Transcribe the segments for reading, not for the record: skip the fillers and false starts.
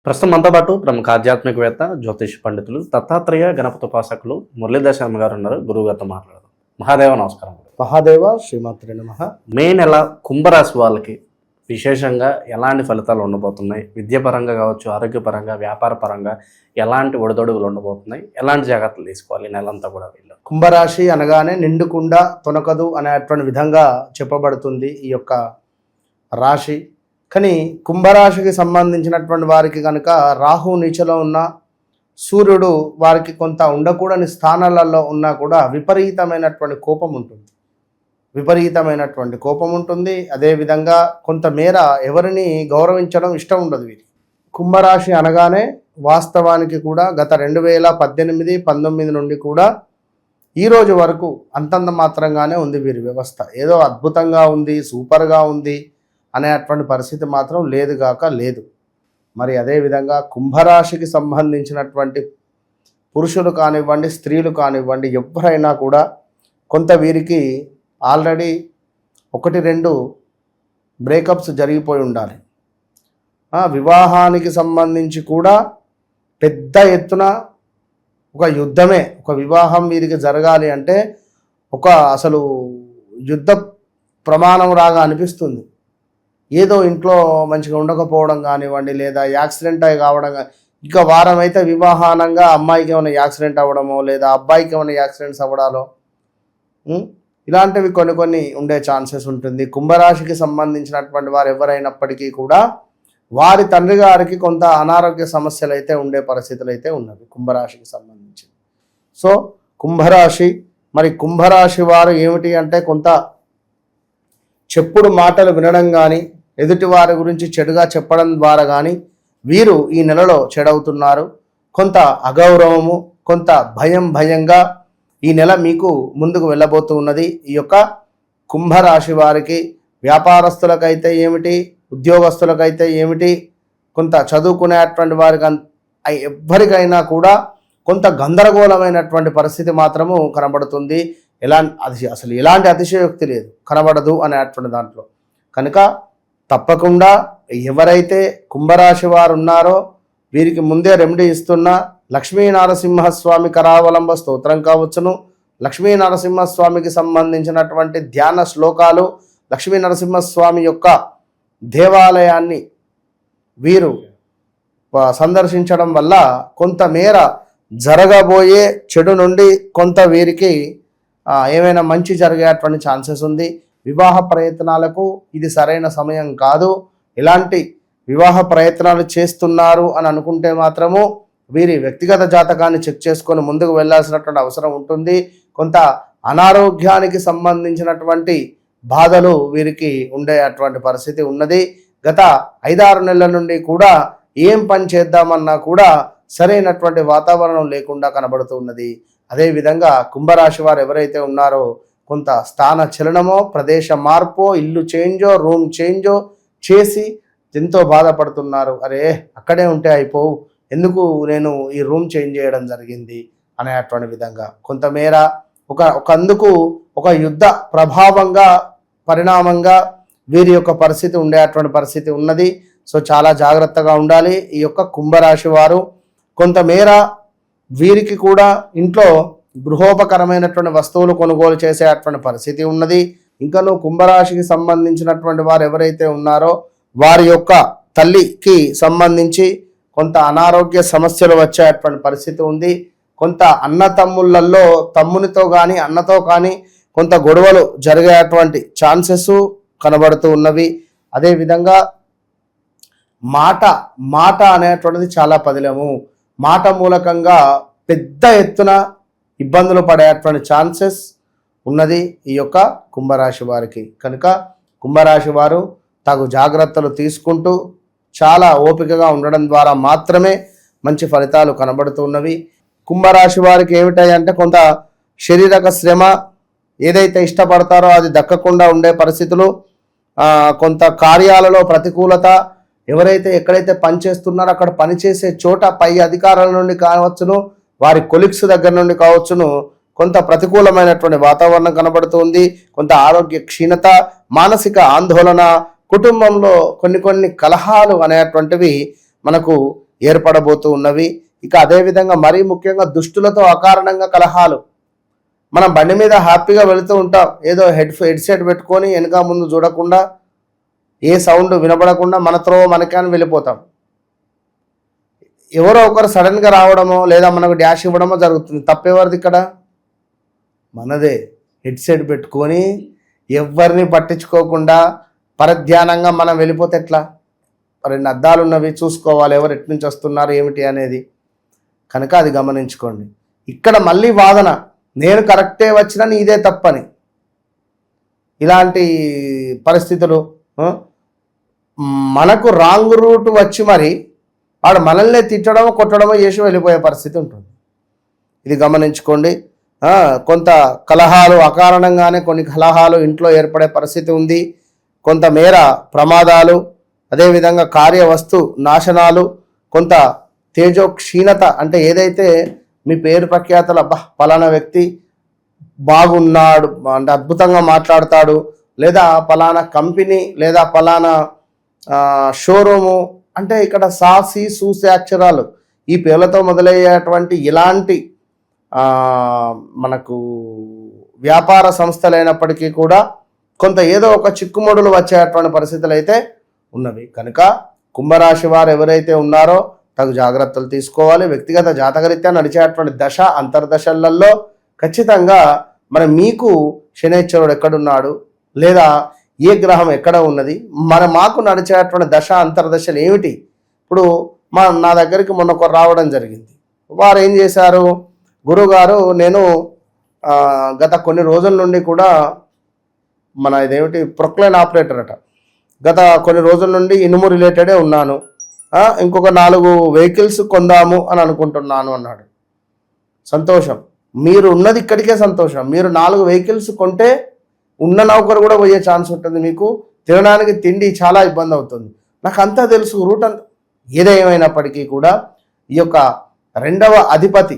ప్రస్తుతం మనతో పాటు ప్రముఖ ఆధ్యాత్మికవేత్త జ్యోతిష్ పండితులు దత్తాత్రేయ గణపతి ఉపాసకులు మురళీధర్ శర్మ గారు ఉన్నారు. గురువు గారితో మాట్లాడదాం. మహాదేవ నమస్కారం. మహాదేవ శ్రీమాత్రే నమః. మే నెల కుంభరాశి వాళ్ళకి విశేషంగా ఎలాంటి ఫలితాలు ఉండబోతున్నాయి? విద్యాపరంగా కావచ్చు, ఆరోగ్యపరంగా, వ్యాపార పరంగా ఎలాంటి ఒడిదొడుగులు ఉండబోతున్నాయి? ఎలాంటి జాగ్రత్తలు తీసుకోవాలి నెలంతా కూడా వీళ్ళు? కుంభరాశి అనగానే నిండుకుండా తొనకదు అనేటువంటి విధంగా చెప్పబడుతుంది ఈ యొక్క రాశి. కానీ కుంభరాశికి సంబంధించినటువంటి వారికి కనుక రాహు నీచలో ఉన్న, సూర్యుడు వారికి కొంత ఉండకూడని స్థానాలలో ఉన్నా కూడా విపరీతమైనటువంటి కోపం ఉంటుంది. అదేవిధంగా కొంతమేర ఎవరిని గౌరవించడం ఇష్టం ఉండదు వీరికి. కుంభరాశి అనగానే వాస్తవానికి కూడా గత 2018, 19 నుండి కూడా ఈరోజు వరకు అంతంత మాత్రంగానే ఉంది వీరి వ్యవస్థ. ఏదో అద్భుతంగా ఉంది, సూపర్గా ఉంది అనేటువంటి పరిస్థితి మాత్రం లేదు. మరి అదేవిధంగా కుంభరాశికి సంబంధించినటువంటి పురుషులు కానివ్వండి, స్త్రీలు కానివ్వండి, ఎవరైనా కూడా కొంత వీరికి ఆల్రెడీ 1-2 బ్రేకప్స్ జరిగిపోయి ఉండాలి. వివాహానికి సంబంధించి కూడా పెద్ద ఎత్తున ఒక యుద్ధమే, ఒక వివాహం వీరికి జరగాలి అంటే అసలు యుద్ధ ప్రమాణం రాగా అనిపిస్తుంది. ఏదో ఇంట్లో మంచిగా ఉండకపోవడం కానివ్వండి, లేదా యాక్సిడెంట్ అయి కావడం, ఇక వారం అయితే వివాహానంగా అమ్మాయికి ఏమైనా యాక్సిడెంట్ అవ్వడమో, లేదా అబ్బాయికి ఏమైనా యాక్సిడెంట్స్ అవ్వడాలో, ఇలాంటివి కొన్ని ఉండే ఛాన్సెస్ ఉంటుంది. కుంభరాశికి సంబంధించినటువంటి వారు ఎవరైనప్పటికీ కూడా వారి తండ్రి గారికి కొంత అనారోగ్య సమస్యలు అయితే ఉండే పరిస్థితులు అయితే ఉన్నవి కుంభరాశికి సంబంధించి. సో కుంభరాశి వారు ఏమిటి అంటే కొంత చెప్పుడు మాటలు వినడం కానీ, ఎదుటి వారి గురించి చెడుగా చెప్పడం ద్వారా కానీ వీరు ఈ నెలలో చెడవుతున్నారు. కొంత అగౌరవము, కొంత భయంగా ఈ నెల మీకు ముందుకు వెళ్ళబోతూ ఉన్నది. ఈ యొక్క కుంభరాశి వారికి వ్యాపారస్తులకైతే ఏమిటి, ఉద్యోగస్తులకైతే ఏమిటి, కొంత చదువుకునేటువంటి వారికి ఎవ్వరికైనా కూడా కొంత గందరగోళమైనటువంటి పరిస్థితి మాత్రము కనబడుతుంది. అసలు ఎలాంటి అతిశయోక్తి లేదు, కనబడదు అనేటువంటి దాంట్లో. కనుక తప్పకుండా ఎవరైతే కుంభరాశి వారు ఉన్నారో వీరికి ముందే రెమెడీ ఇస్తున్న లక్ష్మీనరసింహస్వామి కరావలంబ స్తోత్రం కావచ్చును, లక్ష్మీనరసింహస్వామికి సంబంధించినటువంటి ధ్యాన శ్లోకాలు, లక్ష్మీనరసింహస్వామి యొక్క దేవాలయాన్ని వీరు సందర్శించడం వల్ల కొంతమేర జరగబోయే చెడు నుండి కొంత వీరికి ఏమైనా మంచి జరిగేటువంటి ఛాన్సెస్ ఉంది. వివాహ ప్రయత్నాలకు ఇది సరైన సమయం కాదు. ఇలాంటి వివాహ ప్రయత్నాలు చేస్తున్నారు అని అనుకుంటే మాత్రము వీరి వ్యక్తిగత జాతకాన్ని చెక్ చేసుకొని ముందుకు వెళ్ళాల్సినటువంటి అవసరం ఉంటుంది. కొంత అనారోగ్యానికి సంబంధించినటువంటి బాధలు వీరికి ఉండేటువంటి పరిస్థితి ఉన్నది. గత 5-6 నెలల నుండి కూడా ఏం పని చేద్దామన్నా కూడా సరైనటువంటి వాతావరణం లేకుండా కనబడుతూ ఉన్నది. అదేవిధంగా కుంభరాశి వారు ఎవరైతే ఉన్నారో కొంత స్థాన చలనమో, ప్రదేశ మార్పో, ఇల్లు చేంజో, రూమ్ చేంజో చేసి ఎంతో బాధపడుతున్నారు. అరే అక్కడే ఉంటే అయిపోవు, ఎందుకు నేను ఈ రూమ్ చేంజ్ చేయడం జరిగింది అనేటువంటి విధంగా కొంతమేర ఒక యుద్ధ ప్రభావంగా, పరిణామంగా వీరి యొక్క పరిస్థితి ఉండేటువంటి పరిస్థితి ఉన్నది. సో చాలా జాగ్రత్తగా ఉండాలి ఈ యొక్క కుంభరాశి వారు. కొంతమేర వీరికి కూడా ఇంట్లో గృహోపకరమైనటువంటి వస్తువులు కొనుగోలు చేసేటువంటి పరిస్థితి ఉన్నది. ఇంకనూ కుంభరాశికి సంబంధించినటువంటి వారు ఎవరైతే ఉన్నారో వారి యొక్క తల్లికి సంబంధించి కొంత అనారోగ్య సమస్యలు వచ్చేటువంటి పరిస్థితి ఉంది. కొంత అన్నతమ్ముళ్ళల్లో తమ్మునితో కానీ అన్నతో కానీ కొంత గొడవలు జరిగేటువంటి ఛాన్సెస్ కనబడుతూ ఉన్నవి. అదేవిధంగా మాట అనేటువంటిది చాలా పదిలము. మాట మూలకంగా పెద్ద ఎత్తున ఇబ్బందులు పడేటువంటి ఛాన్సెస్ ఉన్నది ఈ యొక్క కుంభరాశి వారికి. కనుక కుంభరాశి వారు తగు జాగ్రత్తలు తీసుకుంటూ చాలా ఓపికగా ఉండడం ద్వారా మాత్రమే మంచి ఫలితాలు కనబడుతున్నవి. కుంభరాశి వారికి ఏమిటాయంటే కొంత శారీరక శ్రమ, ఏదైతే ఇష్టపడతారో అది దక్కకుండా ఉండే పరిస్థితులు, కొంత కార్యాలలో ప్రతికూలత, ఎవరైతే ఎక్కడైతే పనిచేస్తున్నారో అక్కడ పనిచేసే చోట పై అధికారుల నుండి కావచ్చును, వారి కొలీగ్స్ దగ్గర నుండి కావచ్చును కొంత ప్రతికూలమైనటువంటి వాతావరణం కనబడుతుంది. కొంత ఆరోగ్య క్షీణత, మానసిక ఆందోళన, కుటుంబంలో కొన్ని కలహాలు అనేటువంటివి మనకు ఏర్పడబోతూ ఉన్నవి. ఇక అదేవిధంగా మరీ ముఖ్యంగా దుష్టులతో అకారణంగా కలహాలు. మనం బండి మీద హ్యాపీగా వెళుతూ ఉంటాం, ఏదో హెడ్సెట్ పెట్టుకొని వెనక ముందు చూడకుండా ఏ సౌండ్ వినపడకుండా మన త్రోవ మనకే అని వెళ్ళిపోతాం. ఎవరో ఒకరు సడన్గా రావడమో లేదా మనకు డ్యాష్ ఇవ్వడమో జరుగుతుంది. తప్పెవరిది ఇక్కడ? మనదే. హెడ్సెట్ పెట్టుకొని ఎవరిని పట్టించుకోకుండా పరధ్యానంగా మనం వెళ్ళిపోతే ఎట్లా? 2 అద్దాలు ఉన్నవి, చూసుకోవాలి ఎవరు ఎటు నుంచి వస్తున్నారు ఏమిటి అనేది. కనుక అది గమనించుకోండి. ఇక్కడ మళ్ళీ వాదన, నేను కరెక్టే వచ్చినా నీదే తప్పని. ఇలాంటి పరిస్థితులు మనకు రాంగ్ రూట్ వచ్చి మరి వాడు మనల్ని తిట్టడమో కొట్టడమో చేసి వెళ్ళిపోయే పరిస్థితి ఉంటుంది. ఇది గమనించుకోండి. కొంత కలహాలు, అకారణంగానే కొన్ని కలహాలు ఇంట్లో ఏర్పడే పరిస్థితి ఉంది. కొంతమేర ప్రమాదాలు, అదేవిధంగా కార్యవస్తు నాశనాలు, కొంత తేజోక్షీణత, అంటే ఏదైతే మీ పేరు ప్రఖ్యాతలు, అబ్బా పలానా వ్యక్తి బాగున్నాడు అంటే అద్భుతంగా మాట్లాడతాడు, లేదా పలానా కంపెనీ లేదా పలానా షోరూము, అంటే ఇక్కడ సాసి సూసి అక్షరాలు ఈ పేర్లతో మొదలయ్యేటువంటి ఇలాంటి మనకు వ్యాపార సంస్థలైనప్పటికీ కూడా కొంత ఏదో ఒక చిక్కుముడులు వచ్చేటువంటి పరిస్థితులు అయితే ఉన్నవి. కనుక కుంభరాశి వారు ఎవరైతే ఉన్నారో తగు జాగ్రత్తలు తీసుకోవాలి. వ్యక్తిగత జాతకరీత్యా నడిచేటువంటి దశ అంతర్దశలలో ఖచ్చితంగా మీకు శనైశ్వరుడు ఎక్కడున్నాడు లేదా ఏ గ్రహం ఎక్కడ ఉన్నది, మాకు నడిచేటువంటి దశ అంతర్దశలు ఏమిటి. ఇప్పుడు నా దగ్గరికి మొన్న ఒకరు రావడం జరిగింది. వారు ఏం చేశారు, గురువుగారు నేను గత కొన్ని రోజుల నుండి కూడా ఇదేమిటి ప్రొక్లైన్ ఆపరేటర్ అట, గత కొన్ని రోజుల నుండి ఇనుము రిలేటెడే ఉన్నాను, ఇంకొక 4 వెహికల్స్ కొందాము అని అనుకుంటున్నాను అన్నాడు. సంతోషం, మీరు ఉన్నది ఇక్కడికే సంతోషం. మీరు 4 వెహికల్స్ కొంటే ఉన్న నౌకరు కూడా పోయే ఛాన్స్ ఉంటుంది. మీకు తినడానికి తిండి చాలా ఇబ్బంది అవుతుంది. నాకు అంతా తెలుసు రూట్ అంతా. ఏదేమైనప్పటికీ కూడా ఈ యొక్క 2వ అధిపతి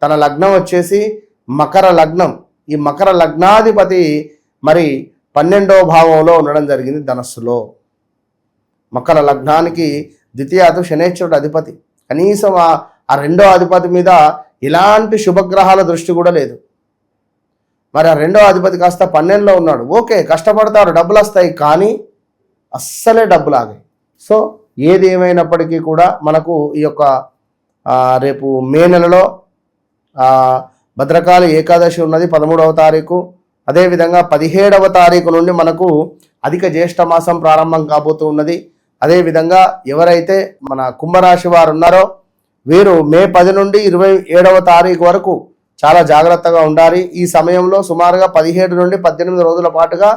తన లగ్నం వచ్చేసి మకర లగ్నం. ఈ మకర లగ్నాధిపతి 12వ భావంలో ఉండడం జరిగింది ధనస్సులో. మకర లగ్నానికి ద్వితీయాదు శనైశ్వరుడు అధిపతి. కనీసం ఆ 2వ అధిపతి మీద ఎలాంటి శుభగ్రహాల దృష్టి కూడా లేదు. ఆ 2వ అధిపతి కాస్త 12లో ఉన్నాడు. ఓకే, కష్టపడతారు, డబ్బులు వస్తాయి, కానీ అస్సలే డబ్బులు ఆగాయి. సో ఏది ఏమైనప్పటికీ కూడా మనకు ఈ యొక్క రేపు మే నెలలో భద్రకాళి ఏకాదశి ఉన్నది 13వ తారీఖు. అదేవిధంగా 17వ తారీఖు నుండి మనకు అధిక జ్యేష్ఠ మాసం ప్రారంభం కాబోతూ ఉన్నది. అదేవిధంగా ఎవరైతే మన కుంభరాశి వారు ఉన్నారో వీరు మే 10 నుండి 27వ తారీఖు వరకు చాలా జాగ్రత్తగా ఉండాలి. ఈ సమయంలో సుమారుగా 17 నుండి 18 రోజుల పాటుగా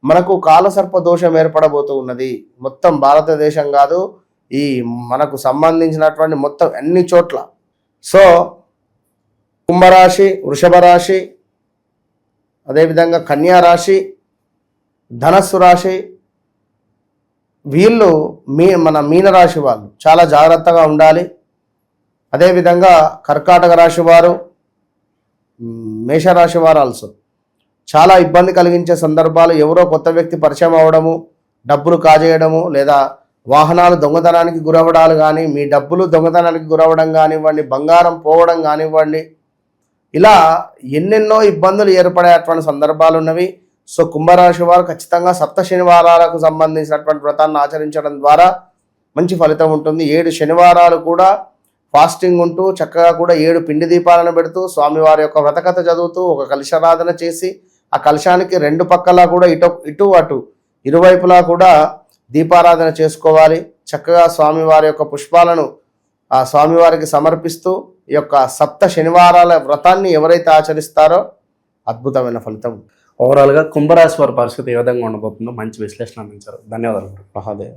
మనకు కాలసర్ప దోషం ఏర్పడబోతూ ఉన్నది. మొత్తం భారతదేశం కాదు, ఈ మనకు సంబంధించినటువంటి మొత్తం అన్ని చోట్ల. సో కుంభరాశి, వృషభ రాశి, అదేవిధంగా కన్యా రాశి, ధనస్సు రాశి, వీళ్ళు మీనరాశి వాళ్ళు చాలా జాగ్రత్తగా ఉండాలి. అదేవిధంగా కర్కాటక రాశి వారు, మేషరాశి వారు ఆల్సో చాలా ఇబ్బంది కలిగించే సందర్భాలు. ఎవరో కొత్త వ్యక్తి పరిచయం అవ్వడము, డబ్బులు కాజేయడము, లేదా వాహనాలు దొంగతనానికి గురవడాలు కానీ, మీ డబ్బులు దొంగతనానికి గురవడం కానివ్వండి, బంగారం పోవడం కానివ్వండి, ఇలా ఎన్నెన్నో ఇబ్బందులు ఏర్పడేటువంటి సందర్భాలు ఉన్నవి. సో కుంభరాశి వారు ఖచ్చితంగా సప్త శనివారాలకు సంబంధించినటువంటి వ్రతాన్ని ఆచరించడం ద్వారా మంచి ఫలితం ఉంటుంది. 7 శనివారాలు కూడా ఫాస్టింగ్ ఉంటూ చక్కగా కూడా 7 పిండి దీపాలను పెడుతూ స్వామివారి యొక్క వ్రతకథ చదువుతూ ఒక కలశారాధన చేసి ఆ కలశానికి 2 పక్కలా కూడా ఇటు అటు ఇరువైపులా కూడా దీపారాధన చేసుకోవాలి. చక్కగా స్వామివారి యొక్క పుష్పాలను ఆ స్వామివారికి సమర్పిస్తూ ఈ యొక్క సప్త శనివారాల వ్రతాన్ని ఎవరైతే ఆచరిస్తారో అద్భుతమైన ఫలితం. ఓవరాల్గా కుంభరాశి వారి పరిస్థితి ఏ విధంగా ఉండబోతుందో మంచి విశ్లేషణ అందించారు. ధన్యవాదాలు. మహాదేవ్.